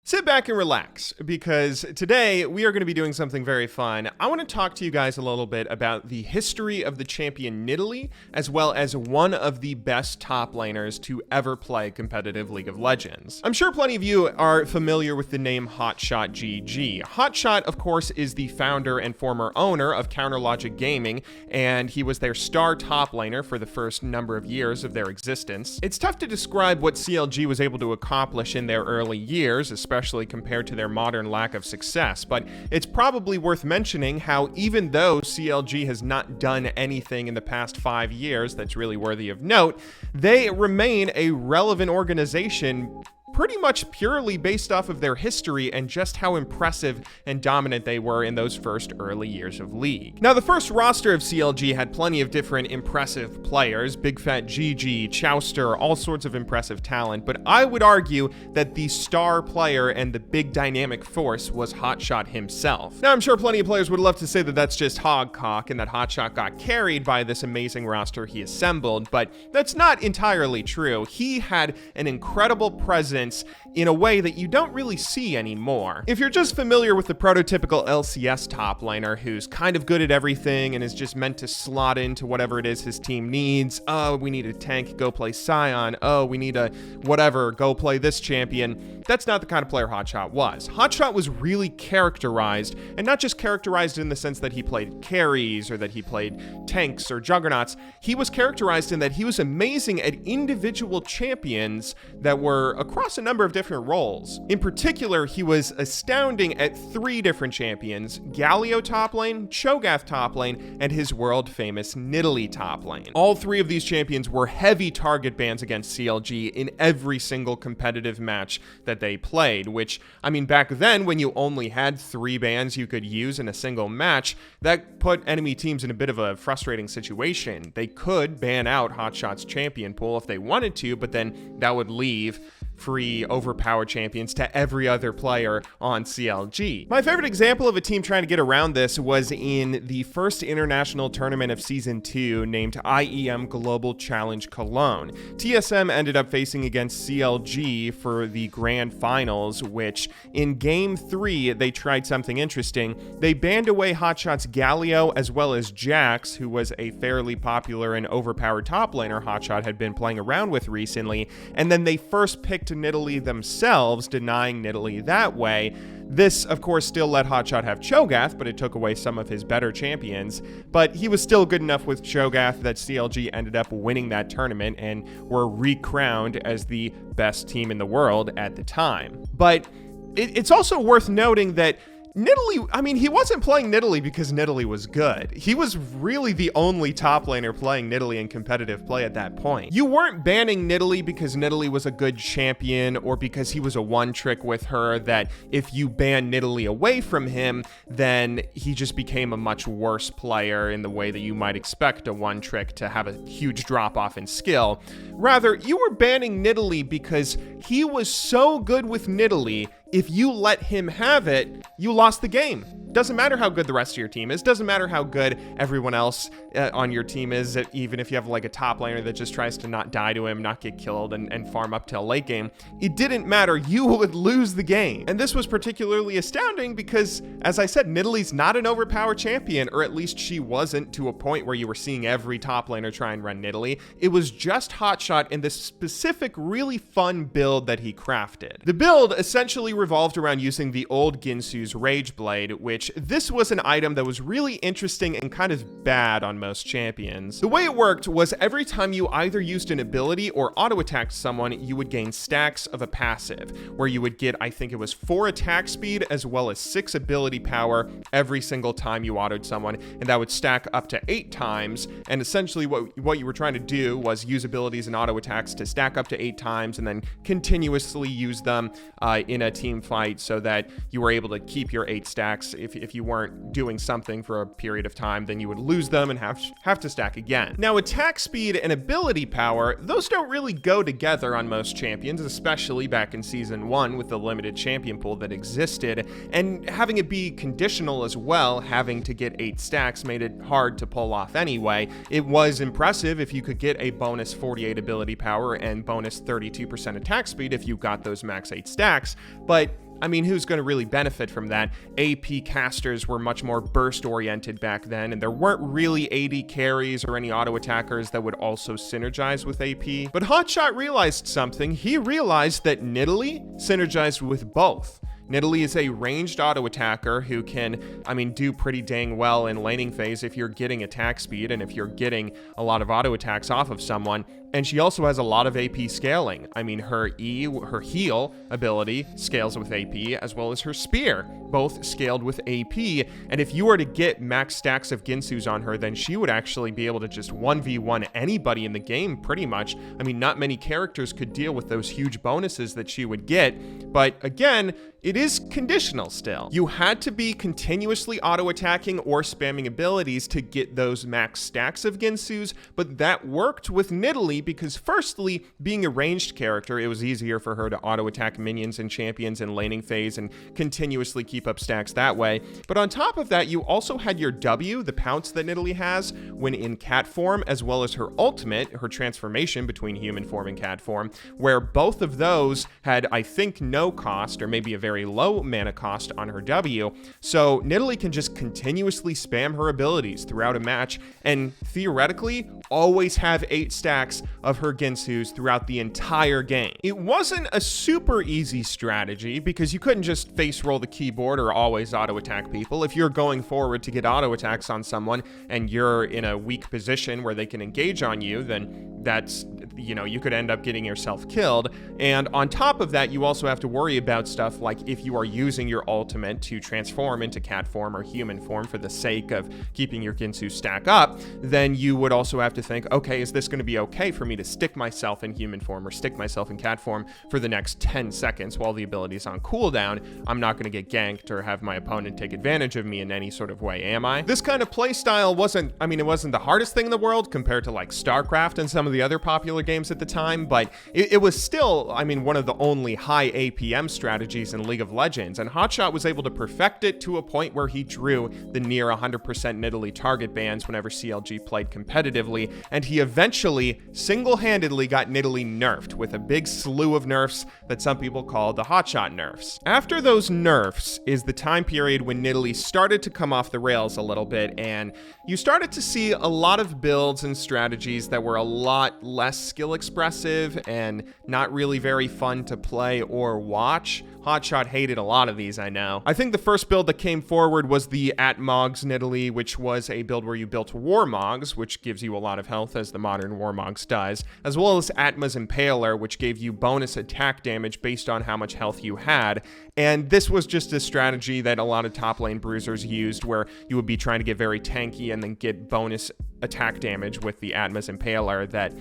Sit back and relax, because today we are going to be doing something very fun. I want to talk to you guys a little bit about the history of the champion Nidalee, as well as one of the best top laners to ever play competitive League of Legends. I'm sure plenty of you are familiar with the name HotshotGG. Hotshot, of course, is the founder and former owner of Counterlogic Gaming, and he was their star top laner for the first number of years of their existence. It's tough to describe what CLG was able to accomplish in their early years, especially compared to their modern lack of success, but it's probably worth mentioning how even though CLG has not done anything in the past 5 years that's really worthy of note, they remain a relevant organization pretty much purely based off of their history and just how impressive and dominant they were in those first early years of League. Now, the first roster of CLG had plenty of different impressive players, Big Fat GG, Chowster, all sorts of impressive talent, but I would argue that the star player and the big dynamic force was Hotshot himself. Now, I'm sure plenty of players would love to say that that's just hogcock and that Hotshot got carried by this amazing roster he assembled, but that's not entirely true. He had an incredible presence in a way that you don't really see anymore. If you're just familiar with the prototypical LCS top laner who's kind of good at everything and is just meant to slot into whatever it is his team needs, oh, we need a tank, go play Scion, oh, we need a whatever, go play this champion, that's not the kind of player Hotshot was. Hotshot was really characterized, and not just characterized in the sense that he played carries or that he played tanks or juggernauts, he was characterized in that he was amazing at individual champions that were across a number of different roles. In particular, he was astounding at 3 different champions: Galio top lane, Cho'Gath top lane, and his world-famous Nidalee top lane. All 3 of these champions were heavy target bans against CLG in every single competitive match that they played, which, I mean, back then, when you only had 3 bans you could use in a single match, that put enemy teams in a bit of a frustrating situation. They could ban out Hotshot's champion pool if they wanted to, but then that would leave free overpowered champions to every other player on CLG. My favorite example of a team trying to get around this was in the first international tournament of Season 2 named IEM Global Challenge Cologne. TSM ended up facing against CLG for the grand finals, which in Game 3 they tried something interesting. They banned away Hotshot's Galio as well as Jax, who was a fairly popular and overpowered top laner Hotshot had been playing around with recently, and then they first picked Nidalee themselves, denying Nidalee that way. This, of course, still let Hotshot have Cho'Gath, but it took away some of his better champions. But he was still good enough with Cho'Gath that CLG ended up winning that tournament and were recrowned as the best team in the world at the time. But it's also worth noting that Nidalee, I mean, he wasn't playing Nidalee because Nidalee was good. He was really the only top laner playing Nidalee in competitive play at that point. You weren't banning Nidalee because Nidalee was a good champion or because he was a one-trick with her, that if you ban Nidalee away from him, then he just became a much worse player in the way that you might expect a one-trick to have a huge drop-off in skill. Rather, you were banning Nidalee because he was so good with Nidalee, if you let him have it, you lost the game. Doesn't matter how good the rest of your team is. Doesn't matter how good everyone else on your team is, even if you have like a top laner that just tries to not die to him, not get killed, and farm up till late game. It didn't matter. You would lose the game. And this was particularly astounding because, as I said, Nidalee's not an overpowered champion, or at least she wasn't to a point where you were seeing every top laner try and run Nidalee. It was just Hotshot in this specific, really fun build that he crafted. The build essentially revolved around using the old Guinsoo's Rage Blade, which this was an item that was really interesting and kind of bad on most champions. The way it worked was every time you either used an ability or auto-attacked someone, you would gain stacks of a passive, where you would get, I think it was 4 attack speed as well as 6 ability power every single time you autoed someone, and that would stack up to 8 times, and essentially what you were trying to do was use abilities and auto-attacks to stack up to 8 times and then continuously use them in a team fight so that you were able to keep your 8 stacks. If you weren't doing something for a period of time, then you would lose them and have to stack again. Now, attack speed and ability power, those don't really go together on most champions, especially back in Season 1 with the limited champion pool that existed, and having it be conditional as well, having to get 8 stacks made it hard to pull off anyway. It was impressive if you could get a bonus 48 ability power and bonus 32% attack speed if you got those max 8 stacks, but I mean, who's going to really benefit from that? AP casters were much more burst-oriented back then, and there weren't really AD carries or any auto attackers that would also synergize with AP. But Hotshot realized something. He realized that Nidalee synergized with both. Nidalee is a ranged auto attacker who can, do pretty dang well in laning phase if you're getting attack speed and if you're getting a lot of auto attacks off of someone. And she also has a lot of AP scaling. Her her heal ability scales with AP, as well as her spear, both scaled with AP. And if you were to get max stacks of Guinsoos on her, then she would actually be able to just 1v1 anybody in the game, pretty much. Not many characters could deal with those huge bonuses that she would get. But again, it is conditional still. You had to be continuously auto-attacking or spamming abilities to get those max stacks of Guinsoos, but that worked with Nidalee because firstly, being a ranged character, it was easier for her to auto-attack minions and champions in laning phase and continuously keep up stacks that way. But on top of that, you also had your W, the pounce that Nidalee has when in cat form, as well as her ultimate, her transformation between human form and cat form, where both of those had, I think, no cost or maybe a very low mana cost on her W. So Nidalee can just continuously spam her abilities throughout a match and theoretically always have 8 stacks of her Guinsoos throughout the entire game. It wasn't a super easy strategy because you couldn't just face roll the keyboard or always auto attack people. If you're going forward to get auto attacks on someone and you're in a weak position where they can engage on you, then that's, you could end up getting yourself killed. And on top of that, you also have to worry about stuff like if you are using your ultimate to transform into cat form or human form for the sake of keeping your Guinsoo stack up, then you would also have to think, okay, is this going to be okay for me to stick myself in human form or stick myself in cat form for the next 10 seconds while the ability is on cooldown? I'm not going to get ganked or have my opponent take advantage of me in any sort of way, am I? This kind of playstyle wasn't, it wasn't the hardest thing in the world compared to like StarCraft and some of the other popular games at the time, but it was still, one of the only high APM strategies in League of Legends, and Hotshot was able to perfect it to a point where he drew the near 100% Nidalee target bans whenever CLG played competitively, and he eventually single-handedly got Nidalee nerfed with a big slew of nerfs that some people call the Hotshot nerfs. After those nerfs is the time period when Nidalee started to come off the rails a little bit, and you started to see a lot of builds and strategies that were a lot less skill expressive and not really very fun to play or watch. Hotshot hated a lot of these, I know. I think the first build that came forward was the Atmogs Nidalee, which was a build where you built Warmogs, which gives you a lot of health as the modern Warmogs does, as well as Atma's Impaler, which gave you bonus attack damage based on how much health you had. And this was just a strategy that a lot of top lane bruisers used, where you would be trying to get very tanky and then get bonus attack damage with the Atma's Impaler that,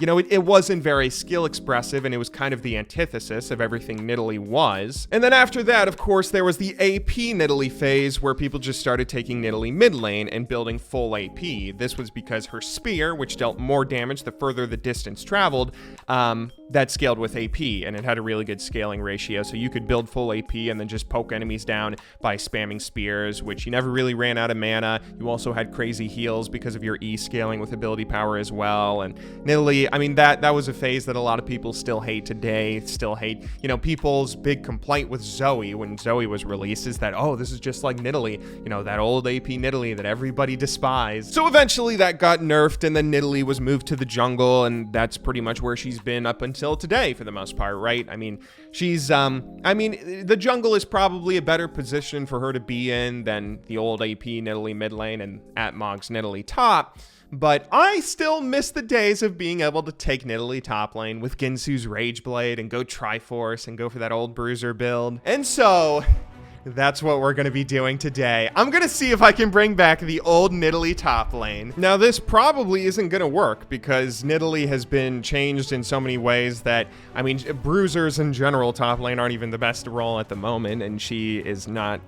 it wasn't very skill expressive, and it was kind of the antithesis of everything Nidalee was. And then after that, of course, there was the AP Nidalee phase where people just started taking Nidalee mid lane and building full AP. This was because her spear, which dealt more damage the further the distance traveled, that scaled with AP, and it had a really good scaling ratio, so you could build full AP and then just poke enemies down by spamming spears, which you never really ran out of mana. You also had crazy heals because of your E scaling with ability power as well. And Nidalee, that was a phase that a lot of people still hate today, people's big complaint with Zoe when Zoe was released is that, oh, this is just like Nidalee, that old AP Nidalee that everybody despised. So eventually that got nerfed, and then Nidalee was moved to the jungle, and that's pretty much where she's been up until today for the most part, right? She's, the jungle is probably a better position for her to be in than the old AP Nidalee mid lane and Atmogs Nidalee top. But I still miss the days of being able to take Nidalee top lane with Guinsoo's Rageblade and go Triforce and go for that old bruiser build. And so that's what we're going to be doing today. I'm going to see if I can bring back the old Nidalee top lane. Now, this probably isn't going to work because Nidalee has been changed in so many ways that, bruisers in general top lane aren't even the best role at the moment, and she is not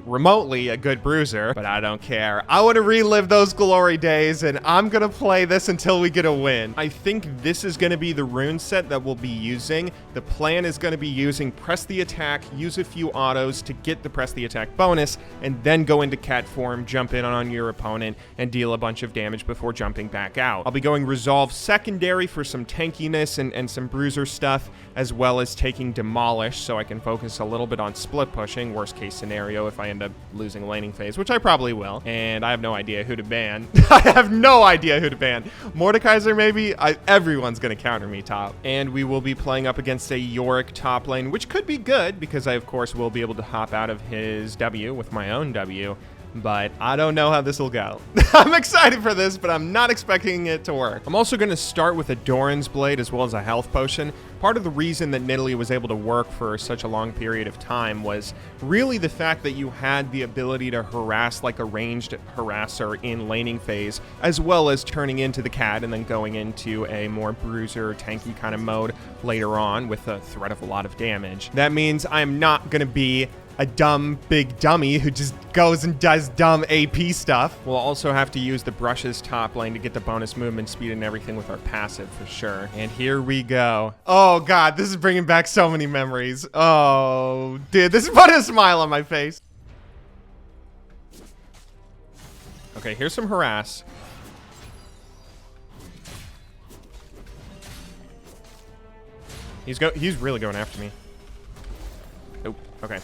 remotely a good bruiser, but I don't care. I want to relive those glory days, and I'm going to play this until we get a win. I think this is going to be the rune set that we'll be using. The plan is going to be using press the attack, use a few autos to get the press the attack bonus, and then go into cat form, jump in on your opponent, and deal a bunch of damage before jumping back out. I'll be going Resolve Secondary for some tankiness and some bruiser stuff, as well as taking Demolish so I can focus a little bit on split pushing, worst case scenario if I end up losing laning phase, which I probably will. And I have no idea who to ban. I have no idea who to ban. Mordekaiser maybe? Everyone's going to counter me top. And we will be playing up against a Yorick top lane, which could be good because I, of course, will be able to hop out of his W with my own W. But I don't know how this will go. I'm excited for this, but I'm not expecting it to work. I'm also going to start with a Doran's Blade as well as a health potion. Part of the reason that Nidalee was able to work for such a long period of time was really the fact that you had the ability to harass like a ranged harasser in laning phase, as well as turning into the cat and then going into a more bruiser, tanky kind of mode later on with a threat of a lot of damage. That means I'm not going to be a dumb big dummy who just goes and does dumb AP stuff. We'll also have to use the brushes top lane to get the bonus movement speed and everything with our passive for sure. And here we go. Oh God, this is bringing back so many memories. Oh, dude, this is putting a smile on my face. Okay, here's some harass. He's really going after me. Oh, okay.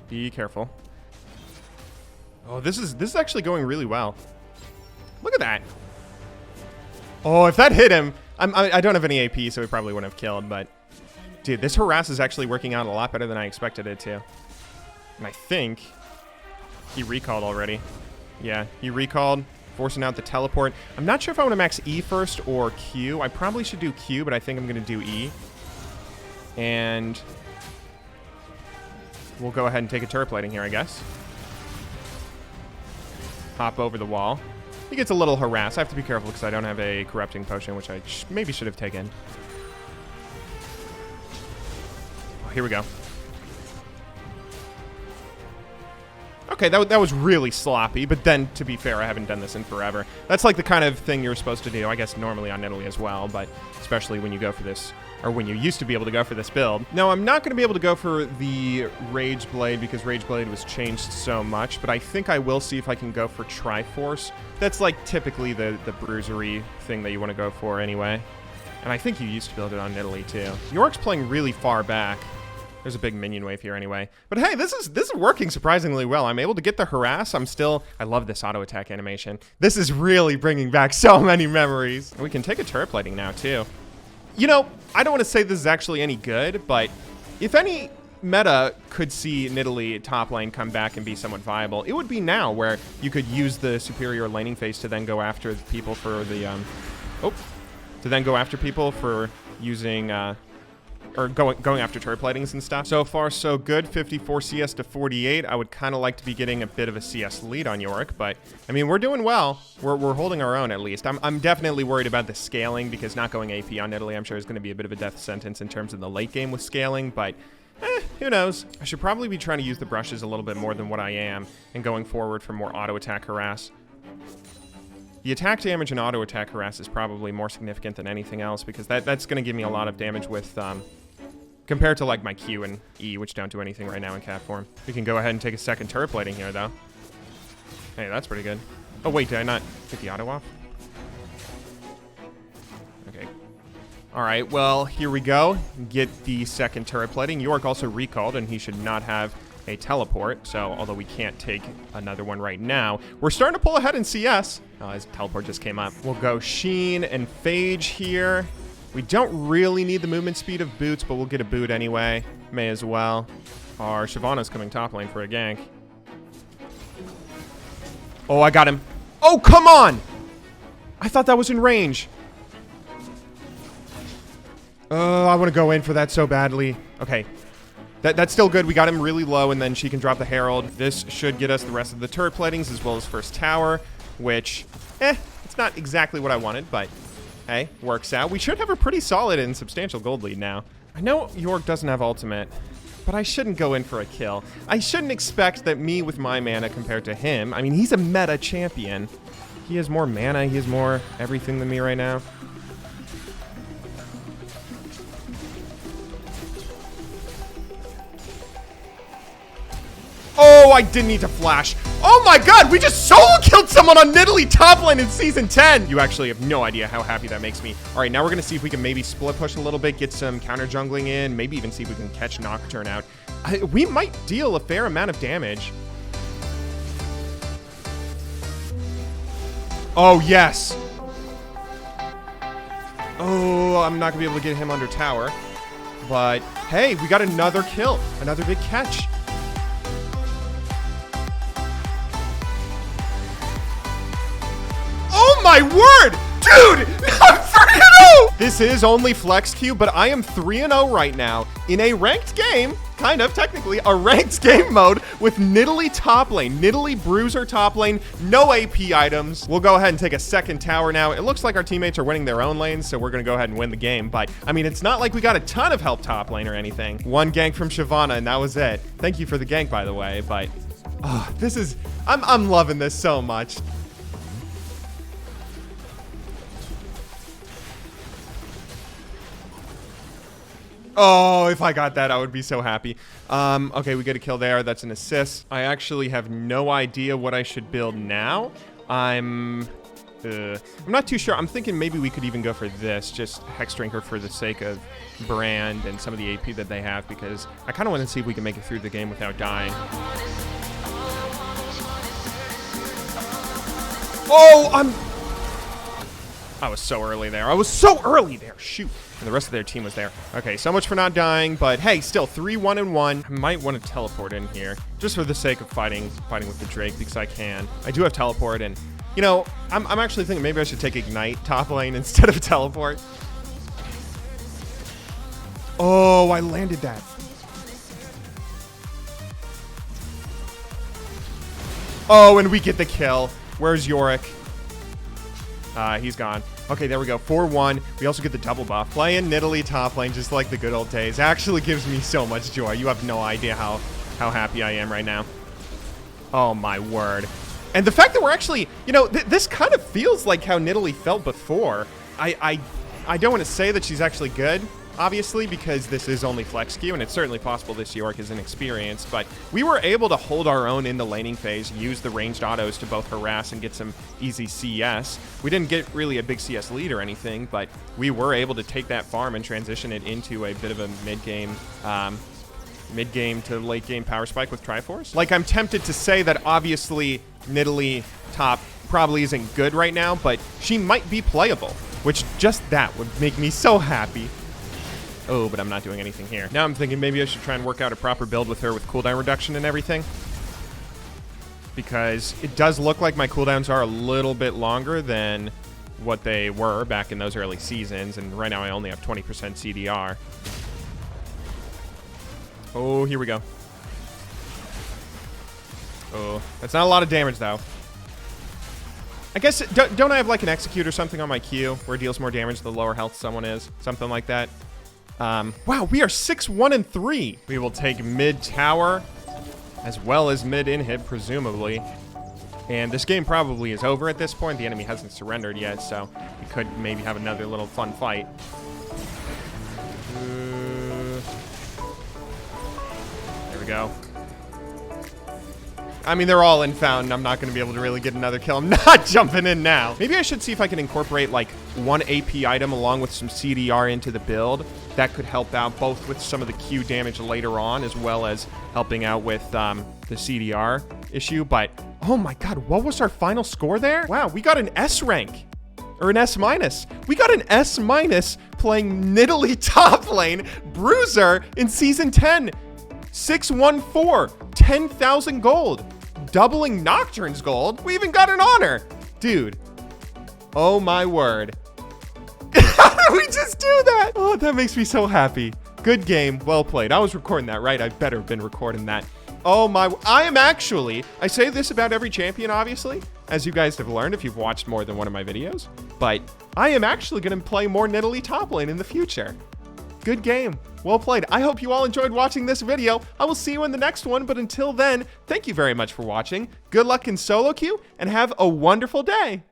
Be careful. Oh, this is actually going really well. Look at that. Oh, if that hit him, I don't have any AP, so he probably wouldn't have killed, but dude, this harass is actually working out a lot better than I expected it to. And I think he recalled already. Yeah, he recalled, forcing out the teleport. I'm not sure if I want to max E first or Q. I probably should do Q, but I think I'm going to do E. And we'll go ahead and take a turret plating here, I guess. Hop over the wall. He gets a little harassed. I have to be careful because I don't have a corrupting potion, which I maybe should have taken. Oh, here we go. Okay, that was really sloppy, but then, to be fair, I haven't done this in forever. That's like the kind of thing you're supposed to do, I guess, normally on Nidalee as well, but especially when you go for this, or when you used to be able to go for this build. Now, I'm not going to be able to go for the Rage Blade because Rage Blade was changed so much, but I think I will see if I can go for Triforce. That's like typically the bruisery thing that you want to go for anyway. And I think you used to build it on Nidalee too. York's playing really far back. There's a big minion wave here anyway. But hey, this is working surprisingly well. I'm able to get the harass. I love this auto attack animation. This is really bringing back so many memories. And we can take a turret plating now too. You know, I don't want to say this is actually any good, but if any meta could see Nidalee top lane come back and be somewhat viable, it would be now, where you could use the superior laning phase to then go after people for the using or going after turret platings and stuff. So far, so good. 54 CS to 48. I would kind of like to be getting a bit of a CS lead on Yorick, but I mean, we're doing well. We're holding our own at least. I'm definitely worried about the scaling because not going AP on Nidalee, I'm sure, is going to be a bit of a death sentence in terms of the late game with scaling, but who knows? I should probably be trying to use the brushes a little bit more than what I am and going forward for more auto attack harass. The attack damage and auto attack harass is probably more significant than anything else because that's going to give me a lot of damage with compared to like my Q and E, which don't do anything right now in cat form. We can go ahead and take a second turret plating here though. Hey, that's pretty good. Oh wait, did I not get the auto off? Okay. All right, well, here we go. Get the second turret plating. Yorick also recalled, and he should not have a teleport, so although we can't take another one right now, we're starting to pull ahead in CS. Oh, his teleport just came up. We'll go Sheen and Phage here. We don't really need the movement speed of boots, but we'll get a boot anyway. May as well. Our Shyvana's coming top lane for a gank. Oh, I got him. Oh, come on! I thought that was in range. Oh, I want to go in for that so badly. Okay. That's still good. We got him really low, and then she can drop the Herald. This should get us the rest of the turret platings as well as first tower, which, it's not exactly what I wanted, but hey, works out. We should have a pretty solid and substantial gold lead now. I know Yorick doesn't have ultimate, but I shouldn't go in for a kill. I shouldn't expect that me with my mana compared to him. I mean, he's a meta champion. He has more mana. He has more everything than me right now. Oh, I didn't need to flash. Oh my god, we just solo killed someone on Nidalee top lane in season 10. You actually have no idea how happy that makes me. All right, now we're gonna see if we can maybe split push a little bit, get some counter jungling in, maybe even see if we can catch Nocturne out. We might deal a fair amount of damage. Oh, yes. Oh, I'm not gonna be able to get him under tower. But hey, we got another kill, another big catch. Oh my word! Dude, I'm 3-0! This is only flex queue, but I am 3-0 right now in a ranked game, kind of technically a ranked game mode with Nidalee top lane, Nidalee Bruiser top lane, no AP items. We'll go ahead and take a second tower now. It looks like our teammates are winning their own lanes, so we're gonna go ahead and win the game. But I mean, it's not like we got a ton of help top lane or anything. One gank from Shyvana, and that was it. Thank you for the gank, by the way. But this is, I'm loving this so much. Oh, if I got that, I would be so happy. Okay, we get a kill there. That's an assist. I actually have no idea what I should build now. I'm not too sure. I'm thinking maybe we could even go for this, just Hex Drinker for the sake of brand and some of the AP that they have, because I kind of want to see if we can make it through the game without dying. Oh, I was so early there. I was so early there. Shoot. And the rest of their team was there. Okay, so much for not dying, but hey, still 3-1-1. I might want to teleport in here just for the sake of fighting with the Drake, because I can. I do have teleport, and you know, I'm actually thinking maybe I should take Ignite top lane instead of teleport. Oh, I landed that. Oh, and we get the kill. Where's Yorick? He's gone. Okay, there we go. 4-1. We also get the double buff. Playing Nidalee top lane just like the good old days actually gives me so much joy. You have no idea how happy I am right now. Oh, my word. And the fact that we're actually, you know, this kind of feels like how Nidalee felt before. I don't want to say that she's actually good, obviously, because this is only flex queue, and it's certainly possible this Yorick is inexperienced, but we were able to hold our own in the laning phase, use the ranged autos to both harass and get some easy CS. We didn't get really a big CS lead or anything, but we were able to take that farm and transition it into a bit of a mid-game to late-game power spike with Triforce. Like, I'm tempted to say that obviously Nidalee top probably isn't good right now, but she might be playable, which just that would make me so happy. Oh, but I'm not doing anything here. Now I'm thinking maybe I should try and work out a proper build with her with cooldown reduction and everything, because it does look like my cooldowns are a little bit longer than what they were back in those early seasons, and right now I only have 20% CDR. Oh, here we go. Oh, that's not a lot of damage, though. I guess, don't I have like an execute or something on my Q where it deals more damage the lower health someone is? Something like that. Wow, we are 6-1-3. We will take mid tower as well as mid inhib, presumably. And this game probably is over at this point. The enemy hasn't surrendered yet, so we could maybe have another little fun fight. There we go. I mean, they're all in Fountain. I'm not going to be able to really get another kill. I'm not jumping in now. Maybe I should see if I can incorporate like one AP item along with some CDR into the build. That could help out both with some of the Q damage later on, as well as helping out with the CDR issue. But, oh my god, what was our final score there? Wow, we got an S rank. Or an S-. We got an S- playing Nidalee top lane Bruiser in Season 10. 614, 10,000 gold. Doubling Nocturne's gold. We even got an honor. Dude. Oh my word. How did we just do that? Oh, that makes me so happy. Good game. Well played. I was recording that, right? I better have been recording that. Oh my, I am actually, I say this about every champion, obviously, as you guys have learned if you've watched more than one of my videos, but I am actually going to play more Nidalee top lane in the future. Good game. Well played. I hope you all enjoyed watching this video. I will see you in the next one, but until then, thank you very much for watching. Good luck in solo queue, and have a wonderful day.